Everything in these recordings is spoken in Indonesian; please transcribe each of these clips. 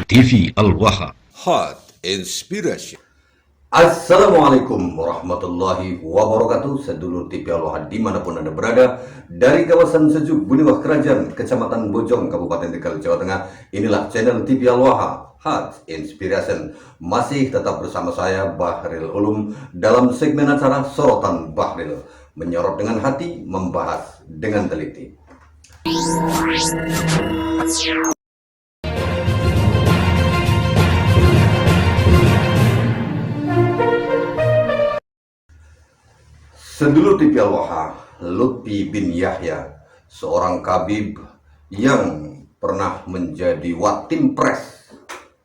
TV Al-Waha. Hot Inspiration. Assalamualaikum warahmatullahi wabarakatuh. Sedulur TV Al-Waha dimanapun Anda berada, dari kawasan sejuk Buniwah Kerajaan, Kecamatan Bojong, Kabupaten Tegal, Jawa Tengah. Inilah channel TV Al-Waha, Hot Inspiration. Masih tetap bersama saya, Bahril Ulum, dalam segmen acara Sorotan Bahril, menyorot dengan hati, membahas dengan teliti. Sedulur TV Al-Waha, Lutfi bin Yahya, seorang kabib yang pernah menjadi Watim-Pres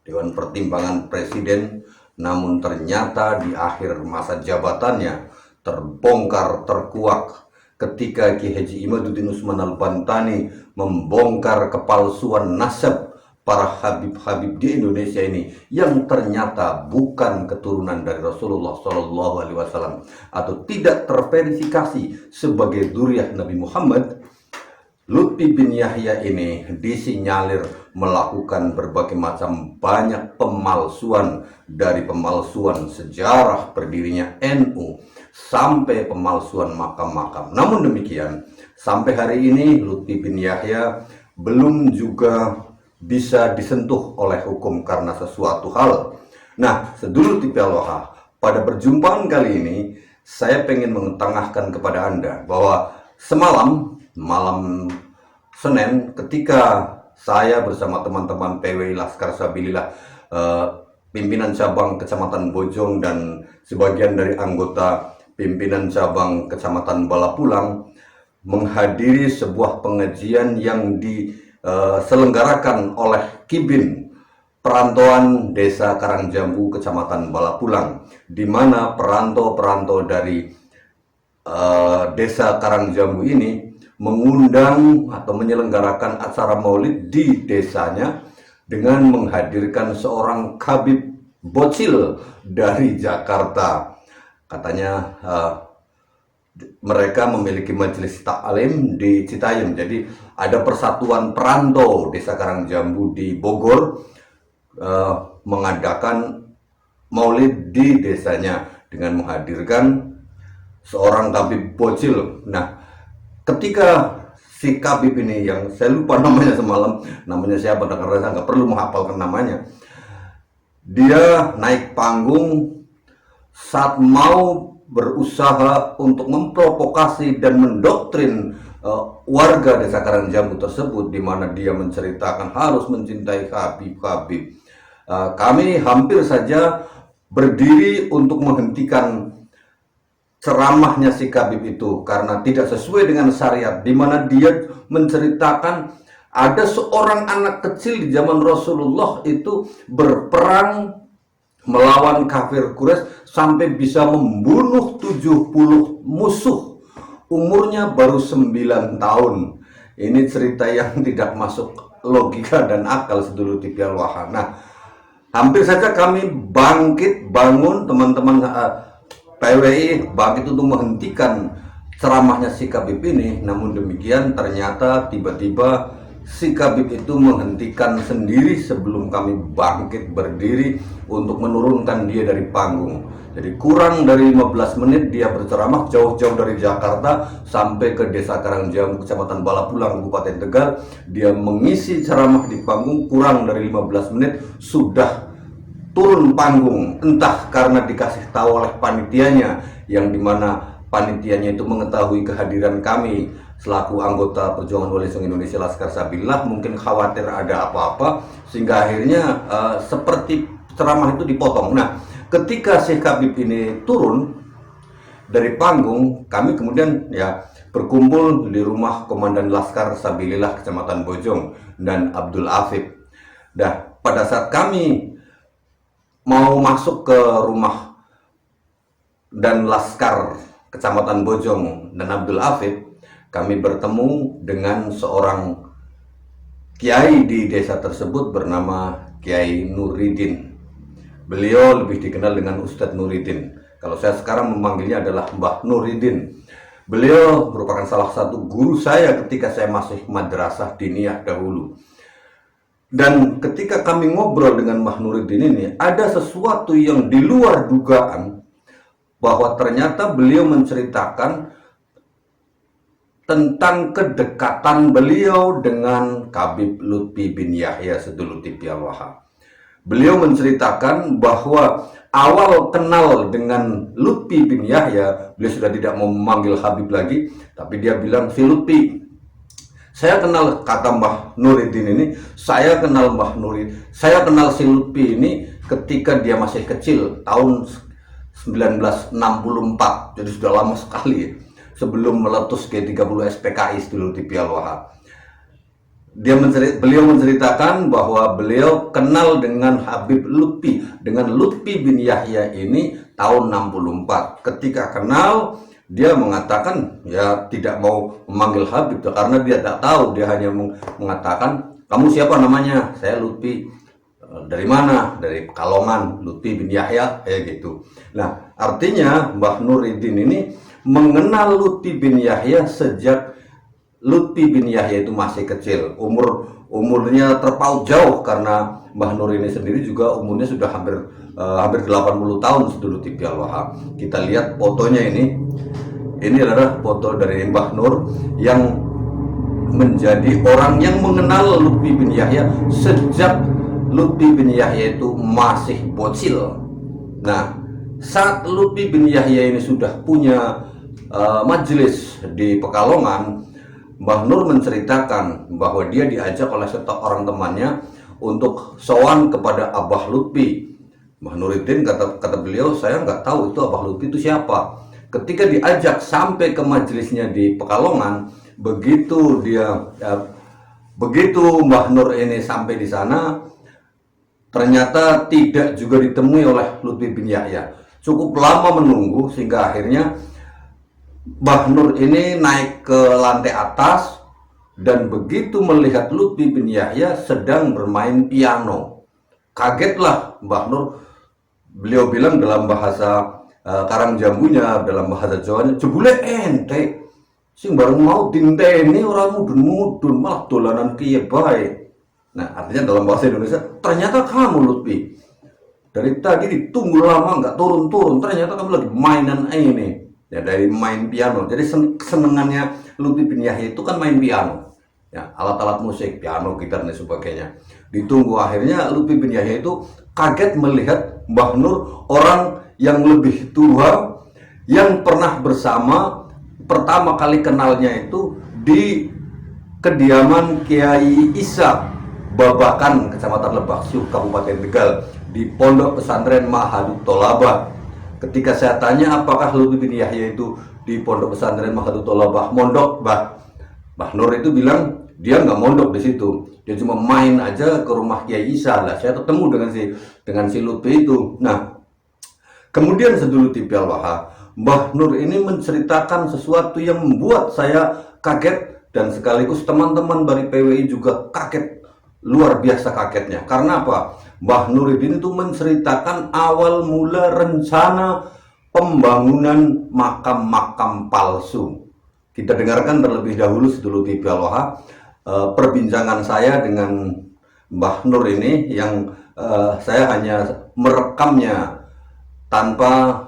Dewan Pertimbangan Presiden, namun ternyata di akhir masa jabatannya terbongkar terkuak ketika Ki Haji Imaduddin Usman Al-Bantani membongkar kepalsuan nasab para habib-habib di Indonesia ini yang ternyata bukan keturunan dari Rasulullah SAW atau tidak terverifikasi sebagai dzurriyyah Nabi Muhammad. Lutfi bin Yahya ini disinyalir melakukan berbagai macam banyak pemalsuan, dari pemalsuan sejarah berdirinya NU sampai pemalsuan makam-makam. Namun demikian, sampai hari ini Lutfi bin Yahya belum juga bisa disentuh oleh hukum karena sesuatu hal. Nah, sedulur TV Al-Waha, pada perjumpaan kali ini saya pengen mengetengahkan kepada Anda bahwa semalam malam Senin, ketika saya bersama teman-teman PWI Laskar Sabilillah, pimpinan cabang Kecamatan Bojong dan sebagian dari anggota pimpinan cabang Kecamatan Balapulang menghadiri sebuah pengajian yang diselenggarakan oleh Kibin Perantauan Desa Karangjambu, Kecamatan Balapulang, di mana perantau-perantau dari Desa Karangjambu ini mengundang atau menyelenggarakan acara maulid di desanya dengan menghadirkan seorang kabib bocil dari Jakarta. Katanya mereka memiliki majelis taklim di Citayam. Jadi ada persatuan perantau Desa Karangjambu di Bogor mengadakan maulid di desanya dengan menghadirkan seorang kabib bocil. Nah, ketika si kabib ini, yang saya lupa namanya semalam, namanya siapa, karena saya nggak perlu menghafalkan namanya, dia naik panggung saat mau berusaha untuk memprovokasi dan mendoktrin warga Desa Karangjambu tersebut, di mana dia menceritakan harus mencintai Habib-Habib. Kami hampir saja berdiri untuk menghentikan ceramahnya si kabib itu karena tidak sesuai dengan syariat, di mana dia menceritakan ada seorang anak kecil di zaman Rasulullah itu berperang melawan kafir Quraisy sampai bisa membunuh 70 musuh, umurnya baru 9 tahun. Ini cerita yang tidak masuk logika dan akal, sedulur TV Al-Waha. Nah, hampir saja kami bangkit, bangun, teman-teman PWI bangkit untuk menghentikan ceramahnya si kabib ini. Namun demikian ternyata tiba-tiba si kabib itu menghentikan sendiri sebelum kami bangkit berdiri untuk menurunkan dia dari panggung. Jadi kurang dari 15 menit dia berceramah jauh-jauh dari Jakarta sampai ke Desa Karangjambu, Kecamatan Balapulang, Kabupaten Tegal. Dia mengisi ceramah di panggung, kurang dari 15 menit sudah turun panggung, entah karena dikasih tahu oleh panitianya, yang dimana panitianya itu mengetahui kehadiran kami selaku anggota Perjuangan Wali Songo Indonesia Laskar Sabilillah, mungkin khawatir ada apa-apa sehingga akhirnya seperti ceramah itu dipotong. Nah, ketika Syekh Habib ini turun dari panggung, kami kemudian berkumpul di rumah Komandan Laskar Sabilillah Kecamatan Bojong dan Abdul Afif. Nah, pada saat kami mau masuk ke rumah dan Laskar Kecamatan Bojong dan Abdul Afif, kami bertemu dengan seorang kiai di desa tersebut bernama Kiai Nuridin. Beliau lebih dikenal dengan Ustadz Nuridin. Kalau saya sekarang memanggilnya adalah Mbah Nuridin. Beliau merupakan salah satu guru saya ketika saya masih madrasah diniyah dahulu. Dan ketika kami ngobrol dengan Mbah Nuruddin ini, ada sesuatu yang di luar dugaan, bahwa ternyata beliau menceritakan tentang kedekatan beliau dengan Habib Lutfi bin Yahya Sedulur Tipial Wahab. Beliau menceritakan bahwa awal kenal dengan Lutfi bin Yahya, beliau sudah tidak mau memanggil Habib lagi, tapi dia bilang, si Lutfi, saya kenal, kata Mbah Nuruddin ini, saya kenal Mbah Nuruddin, saya kenal si Lutfi ini ketika dia masih kecil, tahun 1964, jadi sudah lama sekali, sebelum meletus G30 SPKI Sedulur Tipial Wahab. Beliau menceritakan bahwa beliau kenal dengan Habib Lutfi, dengan Lutfi bin Yahya ini tahun 64. Ketika kenal, dia mengatakan ya tidak mau memanggil Habib karena dia tak tahu, dia hanya mengatakan, kamu siapa namanya? Saya Lutfi. Dari mana? Dari Pekalongan, Lutfi bin Yahya, gitu. Nah, artinya Mbah Nuruddin ini mengenal Lutfi bin Yahya sejak Lutfi bin Yahya itu masih kecil. Umurnya terpaut jauh karena Mbah Nur ini sendiri juga umurnya sudah hampir 80 tahun Sedulur Tipial Wahab. Kita lihat fotonya ini. Ini adalah foto dari Mbah Nur yang menjadi orang yang mengenal Lutfi bin Yahya sejak Lutfi bin Yahya itu masih bocil. Nah, saat Lutfi bin Yahya ini sudah punya majelis di Pekalongan, Mbah Nur menceritakan bahwa dia diajak oleh orang temannya untuk sowan kepada Abah Lutfi. Mbah Nuruddin kata beliau, saya nggak tahu itu Abah Lutfi itu siapa. Ketika diajak sampai ke majelisnya di Pekalongan, begitu Mbah Nur ini sampai di sana, ternyata tidak juga ditemui oleh Lutfi bin Yahya. Cukup lama menunggu sehingga akhirnya Mbah Nur ini naik ke lantai atas dan begitu melihat Lutfi bin Yahya sedang bermain piano. Kagetlah Mbah Nur. Beliau bilang dalam bahasa Karang Jambunya, dalam bahasa Jawanya, jebule ente sing bareng mau dinteni orang mudun-mudun malah dolanan kiye bae. Nah, artinya dalam bahasa Indonesia, ternyata kamu Lutfi dari tadi ditunggu lama nggak turun-turun, ternyata kamu lagi mainan ini. Ya, dari main piano. Jadi kesenangannya Lutfi bin Yahya itu kan main piano. Ya, alat-alat musik, piano, gitar dan sebagainya. Ditunggu, akhirnya Lutfi bin Yahya itu kaget melihat Mbah Nur, orang yang lebih tua, yang pernah bersama, pertama kali kenalnya itu di kediaman Kiai Isa Babakan, Kecamatan Lebak Siuk, Kabupaten Tegal, di Pondok Pesantren Mahadut Tolabah. Ketika saya tanya apakah Lutfi bin Yahya itu di Pondok Pesantren Mahadut Tolabah mondok, Mbah Nur itu bilang dia nggak mondok di situ, dia cuma main aja ke rumah Kiai Isa. Lah, saya ketemu dengan si Lutfi itu. Nah, kemudian Sedulur Tipial Wahab, Mbah Nur ini menceritakan sesuatu yang membuat saya kaget dan sekaligus teman-teman dari PWI juga kaget. Luar biasa kagetnya. Karena apa? Mbah Nuruddin itu menceritakan awal mula rencana pembangunan makam-makam palsu. Kita dengarkan terlebih dahulu Sedulur Tipial Wahab perbincangan saya dengan Mbah Nur ini, yang saya hanya merekamnya tanpa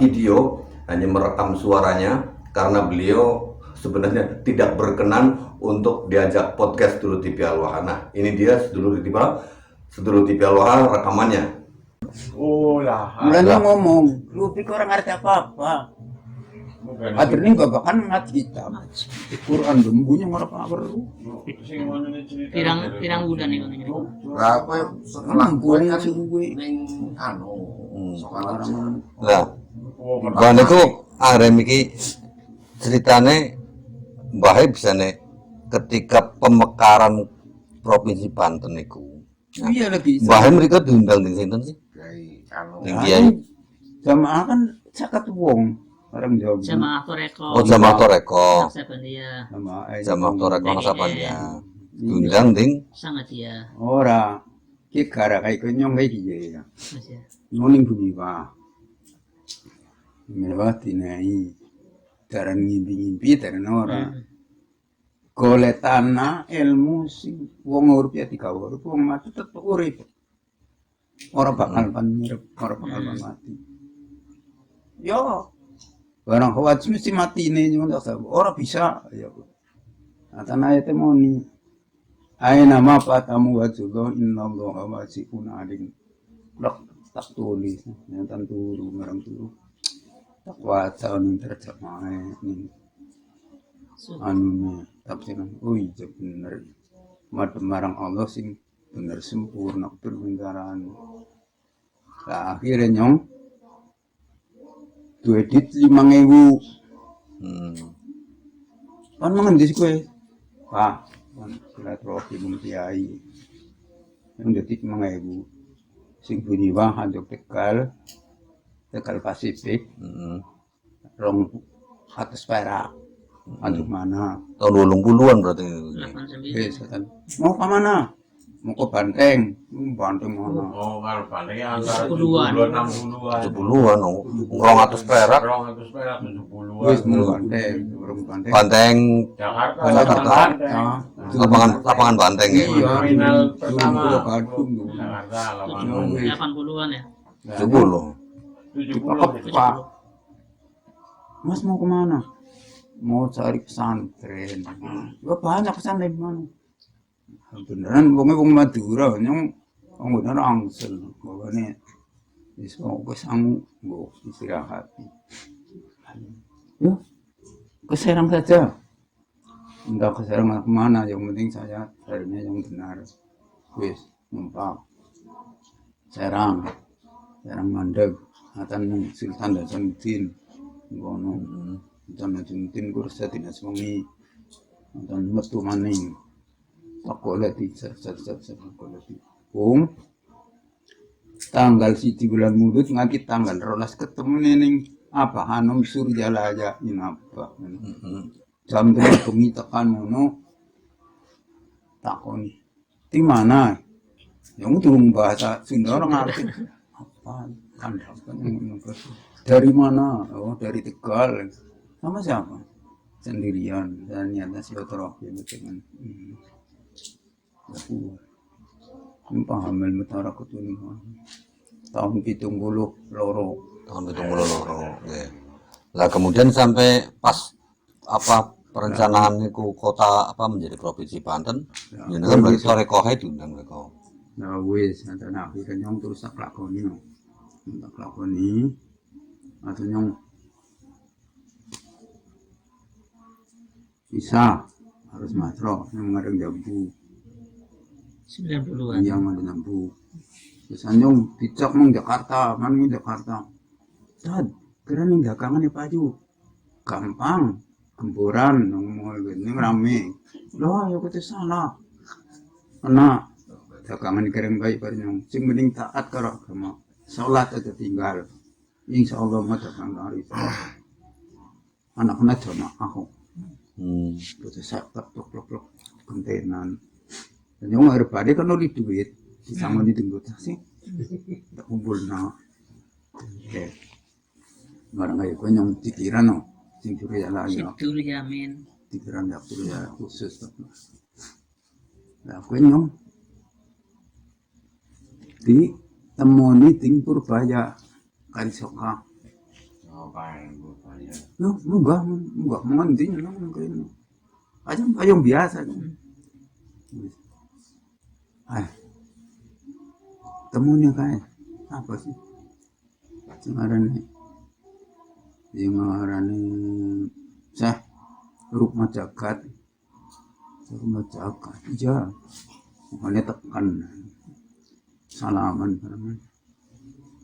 video, hanya merekam suaranya karena beliau sebenarnya tidak berkenan untuk diajak podcast Sedulur Tipial Wahab. Nah, ini dia Sedulur Tipial Wahab rekamannya. Oh lah. Mulanya ngomong, Lutfi orang ngerti apa-apa. Akhir ini gak bakal ngat kitab. Quran gembunya ngorok apa perlu. Pirang bulan nih ngomongnya. Berapa lampuan sih gue. Lah, Mbah niku arep iki ceritane Mbah bisa nih ketika pemekaran Provinsi Banten niku. Iya lagi. Mbah mereka diundang di sinten sih? Ning Kiai. Jamaah kan caket wong orang Jawa. Jamaah Toreko. Oh, Jamaah Toreko. Sabandia. Jamaah Toreko Sabandia. Diundang ding Sangat dia. Ora. Ki gara kayak kenyong kayak dia. Mas ya. Noning bumi ba. Melewati nai. Taran ngimpi-ngimpi taran ora. golek tanah ilmu sing wong urip ya digawe urip wong mati tetep urip ora bakal nyerep ora bakal mati yo barang khawatir mesti mati ini ora bisa ya tanah ayat moni aina ma fatamu wajullah innallaha wasi'un alim lak tak tulis yang turu marang turu takwa tahun terjemahe ini anu tafsiran iya bener madem marang Allah sing bener sempurna perbendaran nah akhirnya nyong duit 5.000 kan mengendis kowe pak silaturahmi mung kiai yang duit 5.000 sing bunyi wah handuk Tegal Pasifik rong atas perak untuk mana Tahun 80-an berarti. 89. mau ke mana mau ke Banteng Banteng mana Oh, kalau paling antara 70-an. 60-an. 70-an, ngrong atus perak. 200 perak 70-an. wis mau Banteng urung Banteng Banteng, Jakarta. lapangan Banteng ya. iya Final pertama. Bandung Jakarta lapangan. Oh, wis. 80-an ya. 70. 70. Pak Mas mau kemana mau cari pesantren wah banyak pesantren mana beneran wong Madura nyong wong bener angsel pokoknya wis mau ke sangu nggo istirahat yuk ke Serang saja enggak ke Serang kemana yang penting saya carinya yang benar wis numpak Serang Mandeg atan Sultan Hasanuddin ngono Sultan Hasanuddin kursa dinas wengi atan metu maning tak golek di tanggal 1 bulan Mulut nganti tanggal 12 ketemu ning apa Hanum Suryalaya apa jam 3 bengi tekan ngono takoni di mana yang turun bahasa Sunda orang ngerti apa kan dari mana oh dari Tegal sama siapa sendirian dan nyata silaturahmi dengan aku paham Mutara Ketunuhan tahun 72 Tahun 72. Nggih. Lah kemudian sampai pas apa perencanaan niku kota apa menjadi provinsi Banten, jenengan bagi sore kohe diundang mereka. nah wis nanti akhirnya nyong terus tak lakoni atau nyong bisa harus matro yang ngareng jambu 90-an. yang ada jambu terus nyong dicak mong Jakarta kan mong Jakarta sad kira nih dagangan ya paju gampang gemburan ngomong ini rame loh ya kita salah kena dagangan kering baik pada nyong sing mending taat karo agama salat aja tinggal insya Allah mah dagang hari anak-anak jamaah aku terus saya plok kontenan dan yang harus pada kan oli duit sama ditunggu sih tak kumpul na barang kayak gue yang pikiran no sing curiga lagi Situ Yamin. pikiran dak ya khusus nah gue nyong di temoni ting Purbaya kali soka Oh, paling banyak. yo munggah mengendi nang kene payung biasa temunya kayak apa sih ngarannya saya rumah jagat iya makanya tekan salaman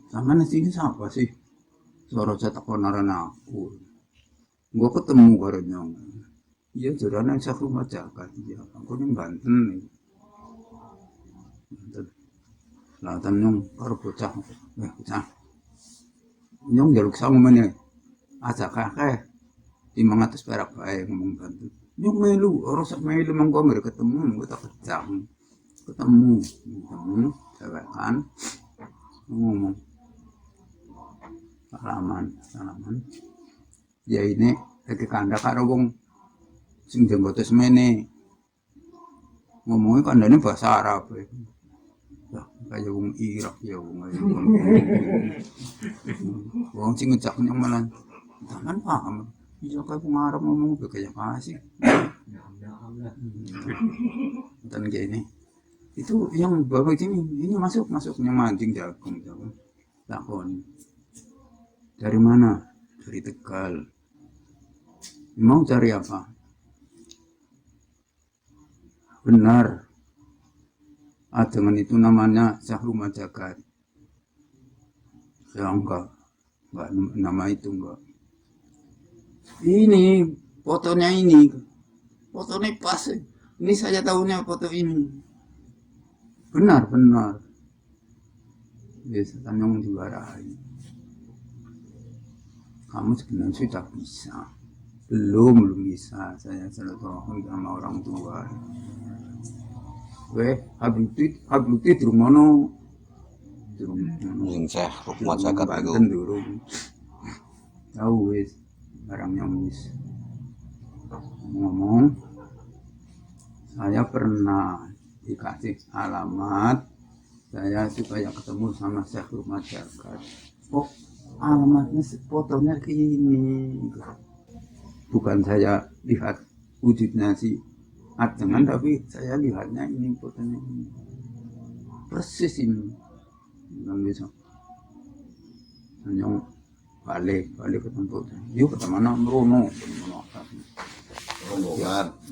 sama sini siapa sih suara saya takon aku gua ketemu barunya iya jurana saya rumah jagat iya aku yang Banten lah nyong karo bocah nyong jaluk sangu meneh aja kakek 500 perak bae ngomong Banten nyong melu ora sak melu mangko ngger ketemu gua tak kecang ketemu cewek kan ngomong salaman ya ini lagi kanda karo wong sing jenggote semene. Ngomongnya kandane bahasa Arab. Lah, kaya wong Irak ya wong. Wong sing ngejak nyang malan. Taman paham. Iya kaya wong Arab ngomong kaya kasih. Dan gini. Itu yang bapak ini masuknya mancing jagung. Takon. Dari mana? Dari Tegal. Mau cari apa? Benar. Adangan itu namanya Syahrul Jagat. Ya enggak nama itu enggak. Ini fotonya ini. Fotonya pas. Ini saya tahunya foto ini. Benar. Biasa yang diwarai. Kamu sebenarnya sudah bisa. Belum bisa. Saya silaturahmi sama orang tua. Habluti di rumah Sing Syekh Rukmat Zakat iku. Tahu wis barangnya wis. Ngomong saya pernah dikasih alamat saya supaya ketemu sama Syekh Rukmat Zakat. Oh, alamatnya fotonya gini. Bukan saya lihat wujudnya si Adengan, tapi saya lihatnya ini fotonya ini. Persis ini. Yang bisa. Hanya balik ke tempat. Yuk ke mana Bruno.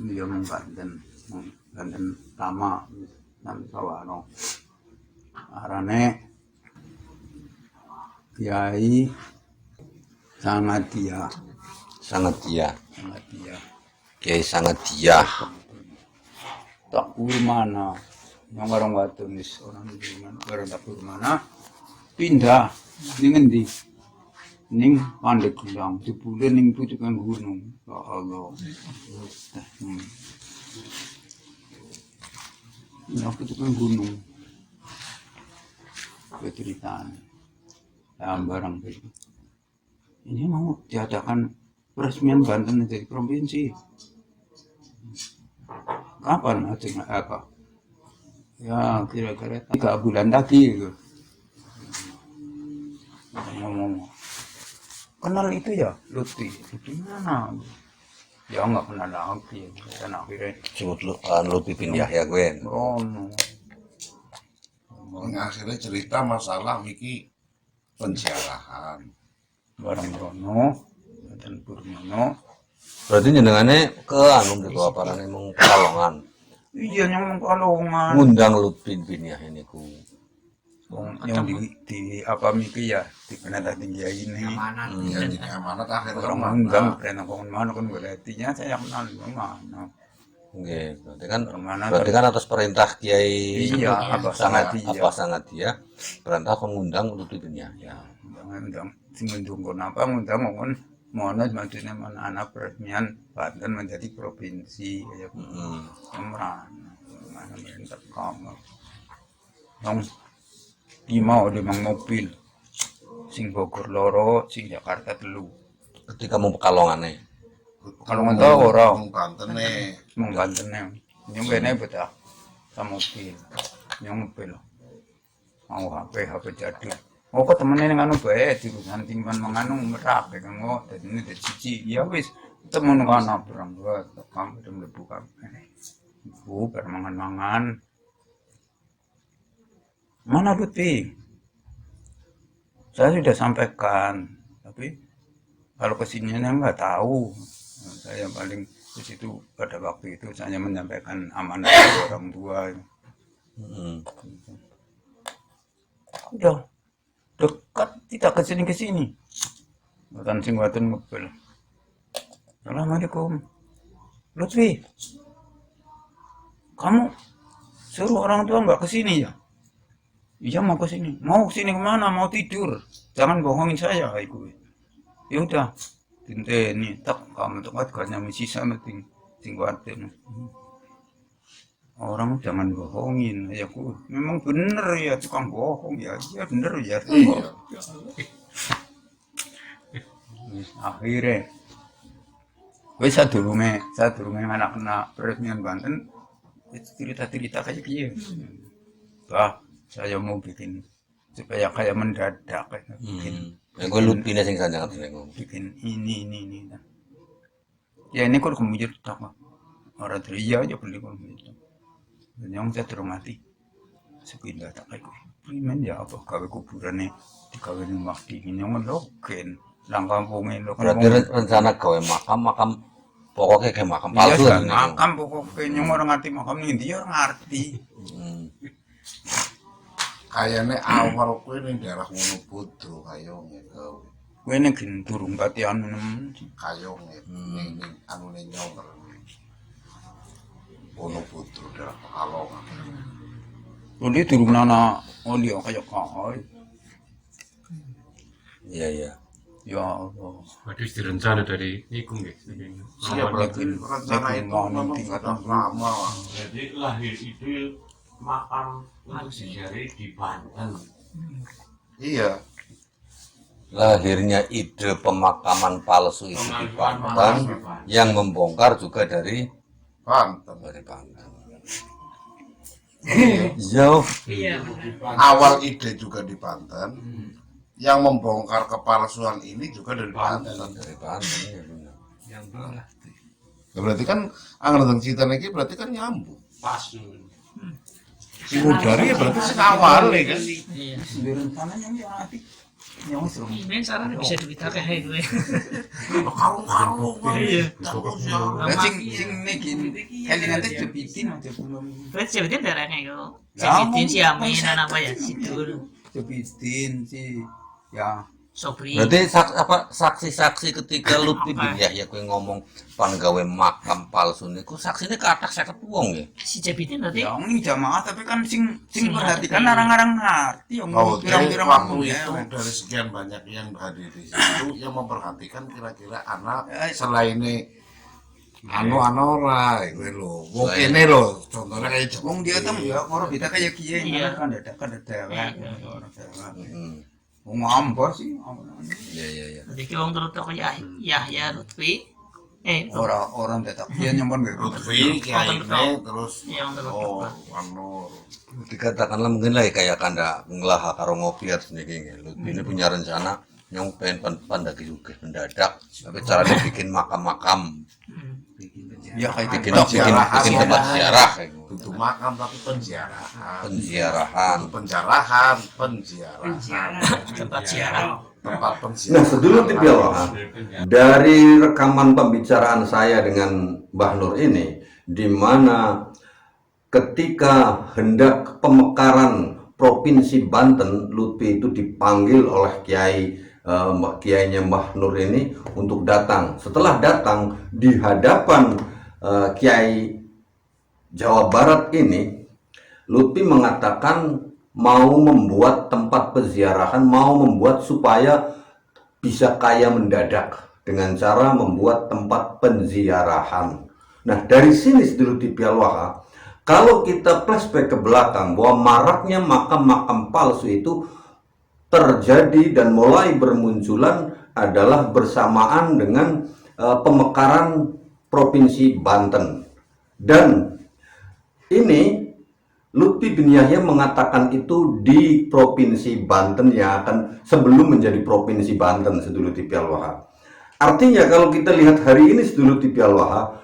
Dia mau Banten Tama dan Sawano. Arane Kiai sangat dia. Kiai sangat dia. Tak mana yang orang Watung orang di mana orang tak mana pindah dengan di ning Pandai Gelang jebule ning pucukan gunung. Ya Allah. Ya pucukan gunung. Cerita barang itu. Ini mau diadakan peresmian Banten menjadi provinsi. Kapan hasilnya apa? Ya kira-kira 3 bulan lagi gitu. Ngomong kenal itu ya Lutfi mana? Ya nggak kenal lagi. Dan akhirnya Sebut Lutfi bin Yahya gue. oh no. Akhirnya cerita masalah Miki penjarahan. Barang Rono dan Purnomo. Berarti jenengane ke anu niku aparane mung Kalongan. Iya yang Kalongan. Ngundang Lutfi bin Yahya niku. Yang di apa Miki ya di penata tinggi ini. Ya di amanat akhirnya Orang mengundang pernah mana kan berartinya saya kenal mana. Nggih, Mana berarti kan atas perintah Kiai Iya, sangat dia perintah mengundang Lutfi bin Yahya. Undang sing ngundang apa ngundang ngomong mana maksudnya mana anak peresmian Banten menjadi provinsi kayak Emran mana merintah kamu yang lima udah mang mobil sing Bogor loro sing Jakarta telu Ketika mau Pekalongane. kalau nggak tahu orang Banten nih. mang Banten yang benar betul sama mobil yang mobil mau HP jadul. Oh kok temennya nganu bae jurusan timban menganu merak kan oh dadi ini dadi siji ya wis temen kana perang gua kamu udah mlebu kabeh. Bu permangan-mangan. Mana Lutfi? Saya sudah sampaikan, tapi kalau kesininya nggak tahu. Saya paling di situ pada waktu itu saya menyampaikan amanah ke orang tua. Udah dekat tidak kesini bukan singwatan mobil. Assalamualaikum Lutfi, kamu suruh orang tua nggak kesini ya? Iya mau kesini. Mau kesini kemana? Mau tidur. Jangan bohongin saya ibu. Ya udah ini tak kamu tempat karena misi sama singwatan. Orang jangan bohongin ya ku memang bener ya tukang bohong ya iya bener ya akhirnya Wis sadurunge anak kena peresmian Banten itu cerita-cerita kayak gitu. Wah, saya mau bikin supaya kayak mendadak kayak bikin Gue Lutfinya sing sanjangan ngomong. bikin ini. Ya ini kok kemudian tak orang dari iya aja beli kalau gitu. Dan yang saya termati sepindah tak kayak primen ya apa gawe kuburan nih digawe ning Makdi ini yang loken lang kampungin lo Berarti rencana gawe makam pokoknya kayak makam iya palsu sudah kan. makam pokoknya yang orang ngerti makam ini dia orang ngerti. Kayaknya awal kuwi ning daerah Wonobodo kayong itu. Gue ini gini turun bati anu nemen Kayong ning anu nyong. Wonobodo daerah Pekalongan. Oli turun nana oli kayak kau Iya. ya Allah. Berarti direncana dari iku nggih. Siap berarti rencana itu memang sudah lama. Jadi lahir itu makam itu sejarah di Banten. Iya. Lahirnya ide pemakaman palsu itu di Banten yang membongkar juga dari Banten. Banten. Jauh. Iya. Awal ide juga di Banten. Yang membongkar kepalsuan ini juga dari Banten. Dari Banten ya benar. Berarti kan anggaran cerita ini berarti kan nyambung. Pas. Dari ya berarti sekawal ya kan. Iya. Di rencananya yang hati yang seru. Ini sarannya bisa dibitakeh kayak gue. Karung-karung. Iya. Terus ya. Nah, sing niki elingan teh jepitin aja belum Berarti sebutin darahnya itu. Ya, Sebutin si Amin dan apa ya si Dul, jepitin si ya Sobri. Berarti saksi-saksi ketika Lutfi bin Yahya kowe ngomong panggawe makam palsu niku saksine kathah 50 wong ya. Si Jepitin berarti ya ini jamaah tapi kan sing perhatikan orang-orang ngerti yang Oh, jadi pirang-pirang waktu waktu itu ya. dari sekian banyak yang hadir di situ yang memperhatikan kira-kira anak selain ini anu ora iku lho. Wong kene lho, contohnya kayak Wong dia tuh ya orang kita kayak kiye Iya. kan ada dewek orang dewek. Hmm. Wong ambo sih. Iya. berarti ki wong terus kok Yahya Lutfi. Orang tetap dia nyempon gak Lutfi kiai ini terus Iya, wong terus. oh anu Dikatakanlah mungkin lah kayak kanda ngelah karo ngopi atau niki Lutfi ini punya rencana yang pengen pandagi juga mendadak tapi caranya bikin makam-makam ya kayak bikin gitu. tempat ziarah kayak gitu. itu makam tapi penziarahan. Penziarahan. Tempat siaran. Tempat Nah, penziarahan. sedulur Tipiawah, dari rekaman pembicaraan saya dengan Mbah Nur ini, di mana ketika hendak pemekaran Provinsi Banten, Lutfi itu dipanggil oleh kiainya Mbah Nur ini untuk datang. Setelah datang di hadapan Kiai Jawa Barat ini, Lutfi mengatakan mau membuat tempat peziarahan, mau membuat supaya bisa kaya mendadak dengan cara membuat tempat penziarahan. Nah, dari sini sedulur Tipiawah, kalau kita flashback ke belakang bahwa maraknya makam-makam palsu itu terjadi dan mulai bermunculan adalah bersamaan dengan pemekaran Provinsi Banten. Dan ini Lutfi bin Yahya mengatakan itu di Provinsi Banten yang akan sebelum menjadi Provinsi Banten, sedulur Tipiawah. Artinya kalau kita lihat hari ini sedulur Tipiawah,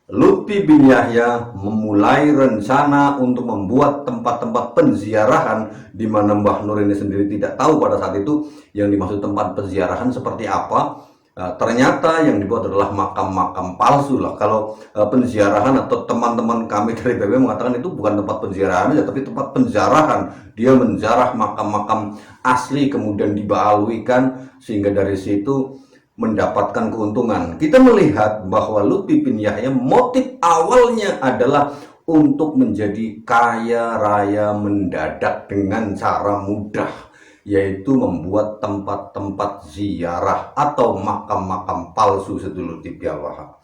Lutfi bin Yahya memulai rencana untuk membuat tempat-tempat penziarahan di mana Mbah Nur ini sendiri tidak tahu pada saat itu yang dimaksud tempat penziarahan seperti apa. Ternyata yang dibuat adalah makam-makam palsu lah. Kalau penziarahan atau teman-teman kami dari PB mengatakan itu bukan tempat penziarahan saja, tapi tempat penjarahan. Dia menjarah makam-makam asli kemudian dibaluikan sehingga dari situ mendapatkan keuntungan. Kita melihat bahwa Lutfi bin Yahya motif awalnya adalah untuk menjadi kaya raya mendadak dengan cara mudah, yaitu membuat tempat-tempat ziarah atau makam-makam palsu, sedulur Tipiawah.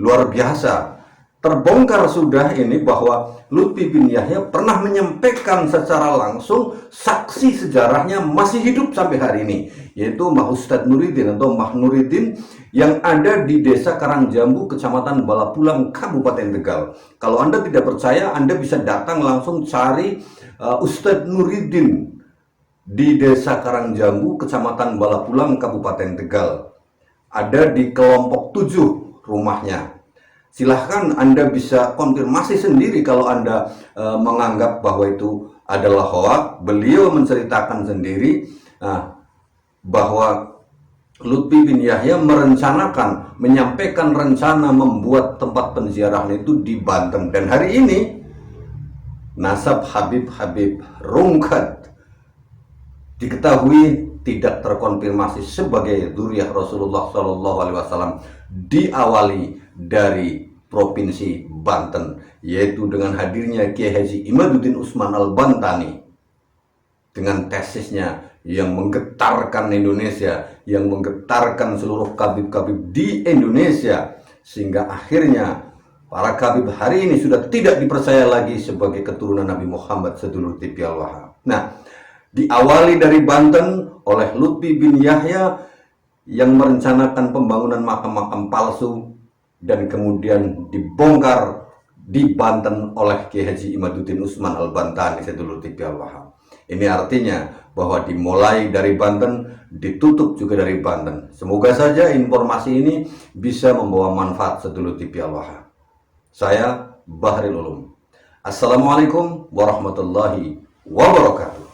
Luar biasa. terbongkar sudah ini bahwa Lutfi bin Yahya pernah menyampaikan secara langsung saksi sejarahnya masih hidup sampai hari ini, yaitu Mah Ustadz Nuridin atau Mah Nuridin yang ada di Desa Karangjambu, Kecamatan Balapulang, Kabupaten Tegal. Kalau Anda tidak percaya, Anda bisa datang langsung cari Ustadz Nuridin di Desa Karangjambu, Kecamatan Balapulang, Kabupaten Tegal. Ada di kelompok 7 rumahnya. Silahkan Anda bisa konfirmasi sendiri kalau Anda menganggap bahwa itu adalah hoak. Beliau menceritakan sendiri bahwa Lutfi bin Yahya menyampaikan rencana membuat tempat penziarahan itu di Banten. Dan hari ini nasab Habib Rungkat diketahui tidak terkonfirmasi sebagai dzurriyyah Rasulullah SAW, diawali dari Provinsi Banten, yaitu dengan hadirnya Kiai Haji Imaduddin Usman Al-Bantani dengan tesisnya yang menggetarkan Indonesia, yang menggetarkan seluruh kabib-kabib di Indonesia, sehingga akhirnya para kabib hari ini sudah tidak dipercaya lagi sebagai keturunan Nabi Muhammad sedulur Tipi Al-Wahhab. Nah, diawali dari Banten oleh Lutfi bin Yahya yang merencanakan pembangunan makam-makam palsu dan kemudian dibongkar di Banten oleh Kiai Haji Imaduddin Usman Al-Bantani sedulur Tipi Al-Wahhab. Ini artinya bahwa dimulai dari Banten, ditutup juga dari Banten. Semoga saja informasi ini bisa membawa manfaat sedulur Tipi Al-Wahhab. Saya Bahril Ulum. Assalamualaikum warahmatullahi wabarakatuh.